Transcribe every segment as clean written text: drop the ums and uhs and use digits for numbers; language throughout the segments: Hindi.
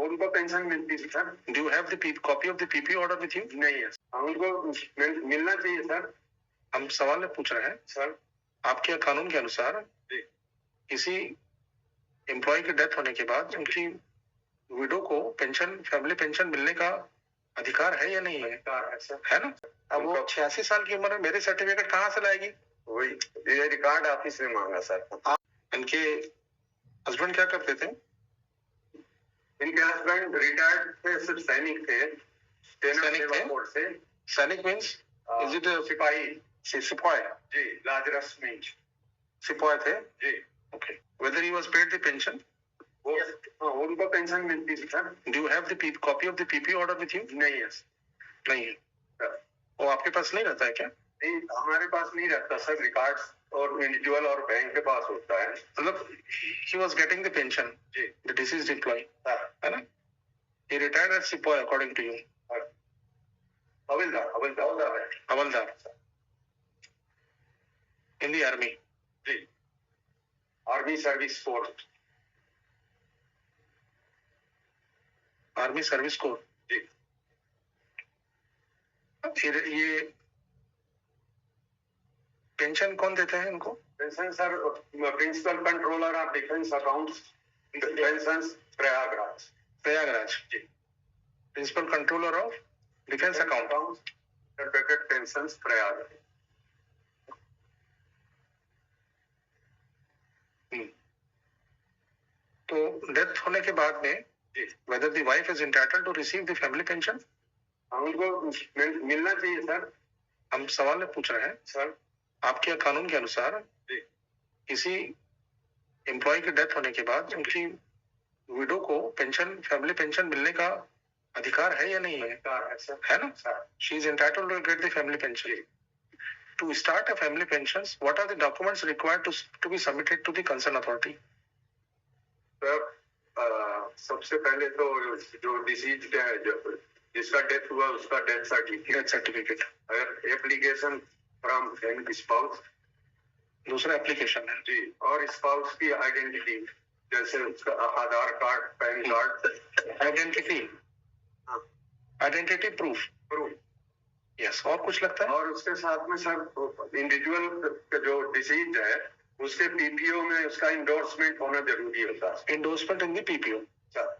उनको पेंशन मिलती थी sir. Do you have the copy of the PP order with you? नहीं है, उनको मिलना चाहिए सर। हम सवाल पूछ रहे हैं सर, आपके कानून के अनुसार किसी एम्प्लॉय की डेथ होने के बाद उनकी विडो को पेंशन, फैमिली पेंशन मिलने का अधिकार है या नहीं है? अधिकार है सर। है ना? अब वो 86 साल की उम्र में मेरे सर्टिफिकेट कहाँ से लाएगी? वही ये रिकॉर्ड ऑफिस में मांगा सर। इनके हस्बैंड क्या करते थे? इनके हस्बैंड रिटायर्ड थे, सिर्फ सैनिक थे। सैनिक मीन्स इज इट सिपाही? सिपाही जी, लाजरस मीन्स सिपाही थे जी। Okay. Whether he was paid the pension? उनको पेंशन मिलती थी sir. Do you have the copy of the PP order with you? नहीं है, नहीं है सर। वो आपके पास नहीं रहता है क्या? नहीं, हमारे पास नहीं रहता सर। रिकॉर्ड्स और इंडिविजुअल और बैंक के पास होता है। मतलब he was getting the pension ji, the deceased employee है ना? He retired as sepoy according to you? Havildar in the army? जी, army service corps. Army service corps जी। फिर ये पेंशन कौन देते हैं इनको? Pension sir principal controller of defence accounts, pension Prayagraj जी। Principal controller of defence account pension Prayagraj. तो डेथ होने के बाद में whether the wife is entitled to receive the family pension? उनको मिलना चाहिए सर। हम सवाल पूछ रहे हैं सर, आपके कानून के अनुसार किसी एम्प्लॉय की डेथ होने के बाद उनकी विडो को पेंशन, फैमिली पेंशन मिलने का अधिकार है या नहीं है? अधिकार है सर। है ना? She is entitled to get the family pension. To start a family pension, what are the documents required to be submitted to the concern authority? सबसे पहले तो जो डिसीज्ड है, जो जिसका डेथ हुआ, उसका डेथ सर्टिफिकेट। अगर एप्लीकेशन फ्रॉम स्पाउस, दूसरा एप्लीकेशन है जी। और स्पाउस की आइडेंटिटी, जैसे उसका Aadhaar card, PAN card. Identity proof yes. और कुछ लगता है? और उसके साथ में सर इंडिविजुअल जो डिसीज्ड है उसके पीपीओ में उसका इंडोर्समेंट होना जरूरी होता है। Endorsement in the PPO sir.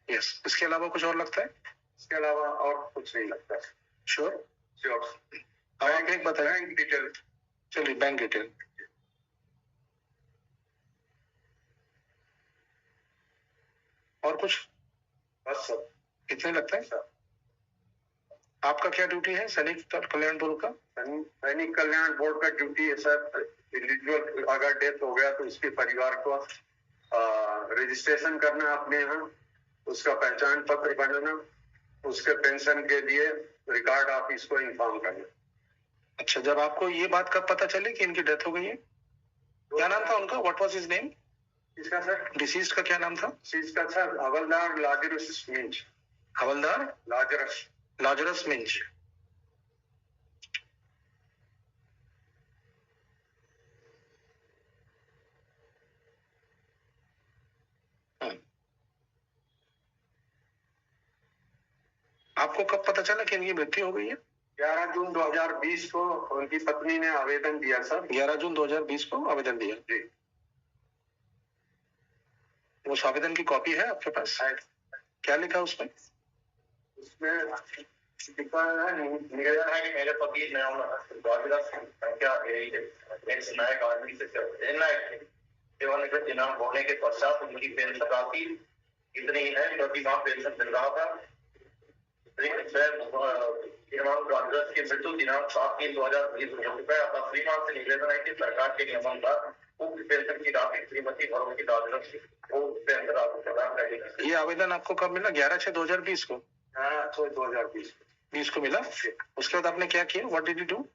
Yes. इसके अलावा कुछ और लगता है? इसके अलावा और कुछ नहीं लगता। श्योर? श्योर। आप एक बताएं। Bank detail. चलिए, बैंक डिटेल। और कुछ? बस सर, इतने लगता है सर। आपका क्या ड्यूटी है सैनिक कल्याण बोर्ड का? सैनिक कल्याण बोर्ड का ड्यूटी है सर, इंडिविजुअल अगर डेथ हो गया तो उसके परिवार को रजिस्ट्रेशन करना अपने यहाँ, उसका पहचान पत्र बनाना, उसके पेंशन के लिए रिकॉर्ड ऑफिस को इन्फॉर्म करना। अच्छा, जब आपको ये बात कब पता चली कि इनकी डेथ हो गई है? क्या नाम था उनका? What was his name? इसका सर डिसीज्ड का क्या नाम था? डिसीज्ड का सर हवलदार लाजरस मिंज। हवलदार लाजरस मिंज। आपको कब पता चला कि इनकी मृत्यु हो गई है? 11 जून 2020 को उनकी पत्नी ने आवेदन दिया सर। 11 जून 2020 को आवेदन दिया जी। उस आवेदन की कॉपी है आपके पास? है। क्या लिखा उसमें? उसमें लिखा है निवेदन है कि मेरे पति सेवानिवृत्त दिनांक होने के पश्चात उनकी पेंशन राशि इतनी है, क्योंकि वहाँ पेंशन मिल रहा था। की मृत्यु दिनांक 7/3/2020 रुपए। अतः श्रीमान से निवेदन है कि सरकार के नियमानुसार उक्त पेंशन की राशि श्रीमती भगवती लाजरस को प्रदान करेगी। ये आवेदन आपको कब मिला? 11/6/2020 को? हाँ, 2020 को मिला। उसके बाद आपने क्या किया? What did you do?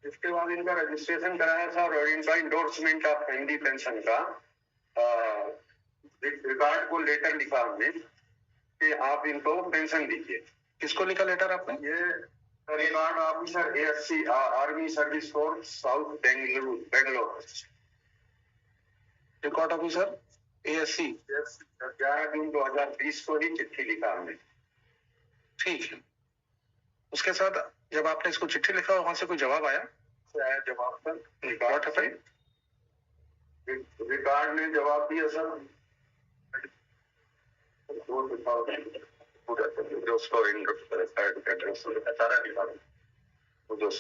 इसके बाद इनका रजिस्ट्रेशन कराया था और इनका इंडोर्समेंट ऑफ फैमिली पेंशन का रिकॉर्ड को लेटर लिखा हमने कि आप इनको पेंशन दीजिए। किसको लिखा लेटर आपने? ये record officer ASC army service core south Bangalore. Record officer ASC 11 जून 2020 को ही चिट्ठी लिखा हमने। ठीक है, उसके साथ जब आपने इसको चिट्ठी लिखा वहां से कोई जवाब आया? जवाब सर रिकॉर्ड ने जवाब दिया सर, उसको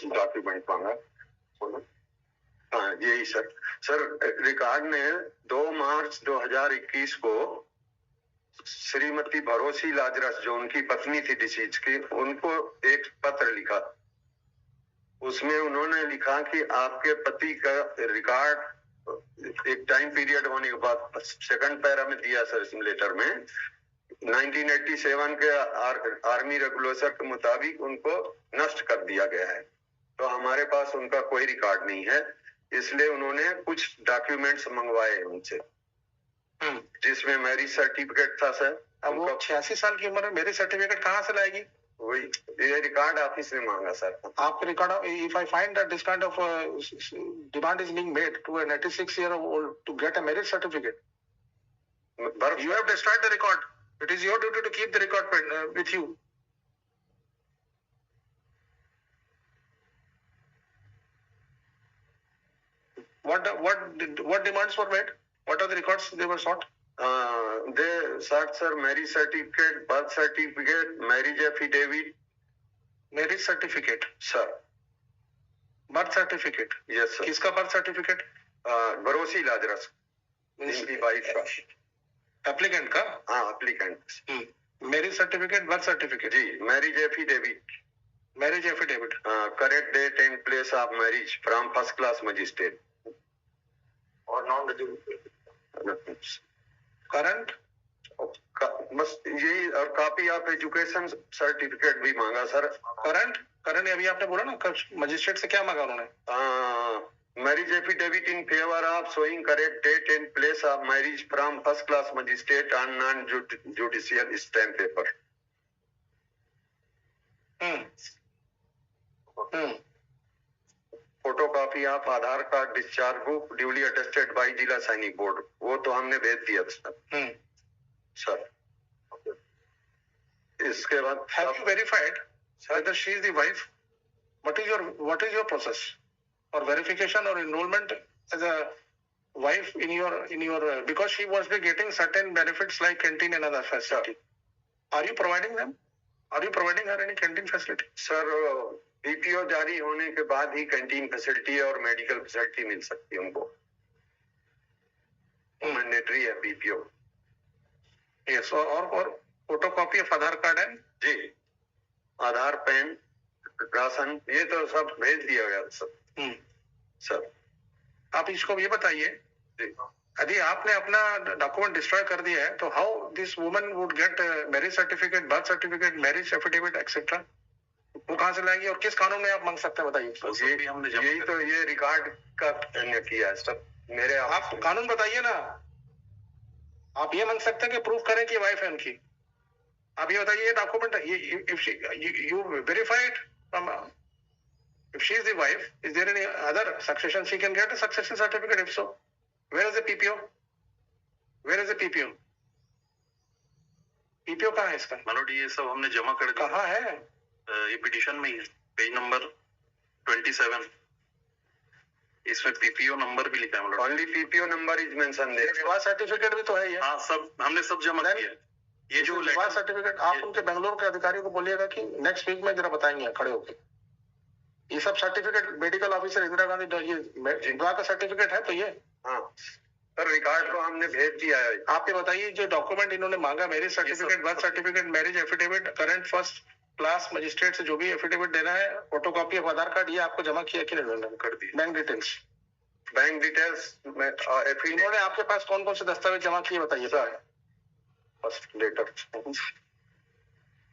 डॉक्यूमेंट मांगा। हाँ यही सर। सर रिकॉर्ड ने 2 मार्च 2021 को श्रीमती भरोसी लाजरस जो उनकी पत्नी थी डिसीज की, उनको एक पत्र लिखा। उसमें उन्होंने लिखा कि आपके पति का रिकॉर्ड एक टाइम पीरियड होने के बाद सेकंड पैरा में दिया सर इस लेटर में 1987 के आर्मी रेगुलेशन के मुताबिक उनको नष्ट कर दिया गया है। तो हमारे पास उनका कोई रिकॉर्ड नहीं है, इसलिए उन्होंने कुछ डॉक्यूमेंट्स मंगवाए उनसे, जिसमें मैरिज सर्टिफिकेट था सर। अब वो 86 साल की उम्र में मैरिज सर्टिफिकेट कहाँ से लाएगी? वही ये रिकॉर्ड ऑफिस में मांगा सर। आपके record, if I find that this kind of demand is being made to an 86-year-old to get a marriage certificate, you have destroyed the record. It is your duty to keep the record with you. What demands were made? What are the records they were sought? They sought sir marriage certificate, birth certificate, marriage affidavit. Marriage certificate, sir. Birth certificate, yes sir. किसका birth certificate? भरोसी लाजरस, इनकी वाइफ का। एप्लीकेंट का? हाँ applicant. Marriage certificate, birth certificate? जी। Marriage affidavit. Marriage affidavit, correct date and place of marriage from first class magistrate और नॉन करंट, बस यही। और कॉपी ऑफ एजुकेशन सर्टिफिकेट भी मांगा सर। करंट अभी आपने बोला ना, मजिस्ट्रेट से क्या मांगा उन्होंने? Marriage affidavit in favor of showing correct date and place of marriage from first class magistrate on non-judicial stamp paper. Photocopy of Aadhaar card, discharge book duly attested bye जिला सैनिक बोर्ड, वो तो हमने भेज दिया था सर। इसके बाद have you verified whether she is the wife? What is your process or verification or enrollment as a wife in your because she was getting certain benefits like canteen and other facility. Are you providing them? Are you providing her any canteen facility? Sir BPO जारी होने के बाद ही कैंटीन फैसिलिटी और मेडिकल फैसिलिटी मिल सकती है उनको। मैंडेटरी है BPO। Yes, और फोटोकॉपी ऑफ आधार कार्ड है? जी। आधार, पैन, राशन, ये तो सब भेज दिया गया सब। सर आप इसको ये बताइए, यदि आपने अपना डॉक्यूमेंट डिस्ट्रॉय कर दिया है तो how this woman would get marriage certificate, birth certificate, marriage affidavit etcetera? वो कहाँ से लाएंगे और किस कानून में आप मांग सकते हैं बताइए? यही तो ये रिकॉर्ड का किया है सब मेरे। आप कानून बताइए ना। आप ये मांग सकते हैं कि प्रूफ करें कि वाइफ है उनकी। आप ये बताइए document you verified from, if she is the wife, is there any other succession she can get a succession certificate? If so, where is the PPO? Where is the PPO? PPO कहाँ है इसका? मानोड ये सब हमने जमा कर दिया। कहाँ है? ये पिटीशन में ही पेज नंबर 27, इसमें PPO नंबर भी लिखा है। Milord only PPO number is mention there. विवाह सर्टिफिकेट भी तो है ये। हाँ सब हमने सब जमा किया। ये जो विवाह सर्टिफिकेट आप उनके बेंगलोर के अधिकारी को बोलिएगा कि नेक्स्ट वीक में जरा बताएंगे खड़े होके। ये सब certificate medical officer Indira Gandhi ये विवाह का सर्टिफिकेट है तो ये। हाँ सर रिकॉर्ड को हमने भेज दिया है। आप ये बताइए जो डॉक्यूमेंट इन्होंने मांगा, marriage certificate, birth certificate, marriage affidavit, current first class magistrate से जो भी एफिडेविट देना है, फोटोकॉपी ऑफ आधार कार्ड, ये आपको जमा किया कि नहीं? कर दिया। बैंक डिटेल्स में इन्होंने आपके पास कौन कौन से दस्तावेज जमा किए बताइए? फर्स्ट लेटर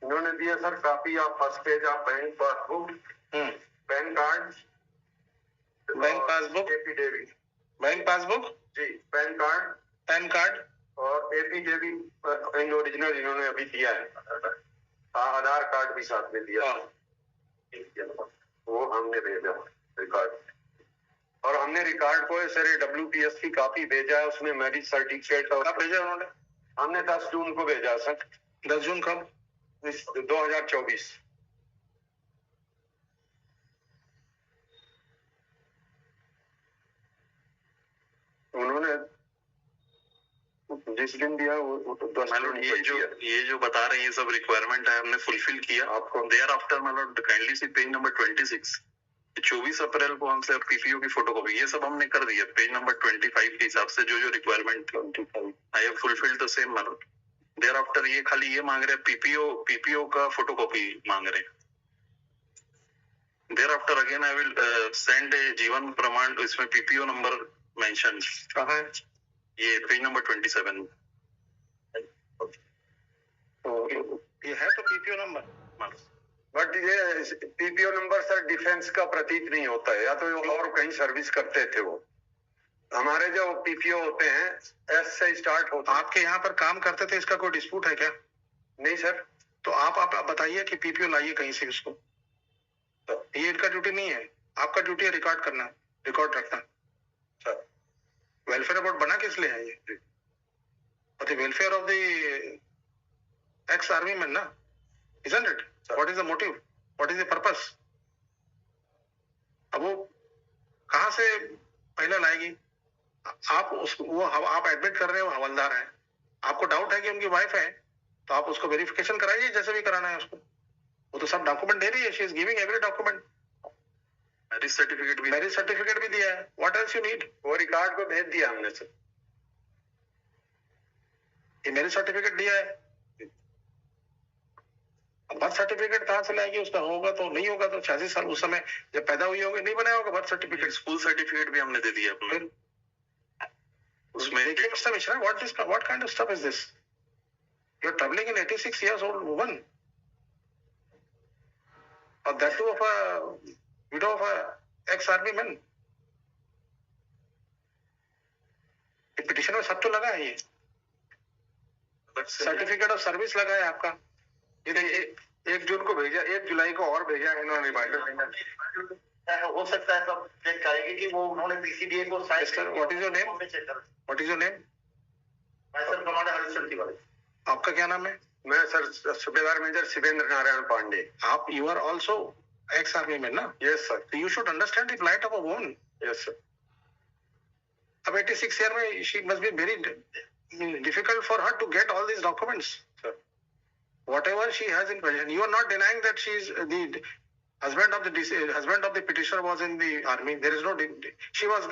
इन्होंने दिया sir, copy of first page of bank passbook, pan card, bank passbook, affidavit, bank passbook जी, पैन कार्ड और एफिडेविट इन ओरिजिनल इन्होंने अभी दिया है। आधार कार्ड भी साथ में दिया। वो हमने भेजा रिकॉर्ड, और हमने रिकॉर्ड को सर WPS की कॉपी भेजा है, उसमें मैरिज सर्टिफिकेट और कब भेजा उन्होंने? हमने 10 जून को भेजा सर। 10 जून कब? 2024। उन्होंने जिस दिन दिया वो तो 10 मैलोड ये जो बता रहे हैं ये सब रिक्वायरमेंट है, हमने फुलफिल किया आपको। There after milord kindly see page number 26, 24 April को हमसे पीपीओ की फोटोकॉपी ये सब हमने कर दी है। पेज नंबर 25 के हिसाब से जो रिक्वायरमेंट थी I have fulfilled the same milord. There after ये खाली ये मांग रहे हैं पीपीओ का फोटोकॉपी मांग रहे हैं। There after again I will send a Jeevan Pramaan, इसमें पीपीओ नंबर मेंशन कहाँ है? ये पेज नंबर 27। तो ये है तो पीपीओ नंबर, बट ये पीपीओ नंबर सर डिफेंस का प्रतीत नहीं होता है, या तो और कहीं सर्विस करते थे वो। हमारे जो पीपीओ होते हैं एस से स्टार्ट होता है। आपके यहाँ पर काम करते थे, इसका कोई डिस्प्यूट है क्या? नहीं सर। तो आप बताइए कि पीपीओ लाइए कहीं से उसको। तो ये इनका ड्यूटी नहीं है, आपका ड्यूटी है रिकॉर्ड करना, रिकॉर्ड रखना। सर वेलफेयर बोर्ड बना किस लिए है ये? For the welfare of the x army man ना, isn't it? What is the motive? What is the purpose? अब वो कहाँ से पहले लाएगी? आप एडमिट कर रहे हो हवलदार है, आपको डाउट है कि उनकी वाइफ है, तो आप उसको वेरिफिकेशन कराइए जैसे भी कराना है उसको। वो तो सब डॉक्यूमेंट दे रही है, she is giving every document. Marriage certificate भी दिया है। What else you need? वो रिकॉर्ड को भेज दिया हमने सर। ये मैरिज सर्टिफिकेट दिया है, बर्थ सर्टिफिकेट कहाँ से लाएगी? उसका होगा तो नहीं होगा तो 86 साल उस समय जब पैदा हुई होगी नहीं बनाया होगा बर्थ सर्टिफिकेट। स्कूल सर्टिफिकेट भी हमने दे दिया अपने। उसमें देखिए mister Mishra, what kind of stuff is this? You're troubling an 86 years old woman, or that too of a widow of a ex-army man. Petition में सब तो लगा है, ये सर्टिफिकेट ऑफ सर्विस लगा है आपका। ये देखिए 1 जून को भेजा, 1 जुलाई को और भेजा इन्होंने रिमाइंडर। हो सकता है सब चेक करेंगे कि वो उन्होंने पीसीडीए को sign. What is your name? What is your name? मैं सर कमांडर हरिश्चंद्र तिवारी। आपका क्या नाम है? मैं सर सूबेदार मेजर शिवेंद्र नारायण पांडे। आप you are also ex army man ना? Yes sir. You should understand the plight of a woman. Yes sir. अब 86 ईयर में she must be very difficult for her to get all these documents. Sir. Whatever she has in possession, you are not denying that she is the husband of the petitioner was in the army. There is no, she was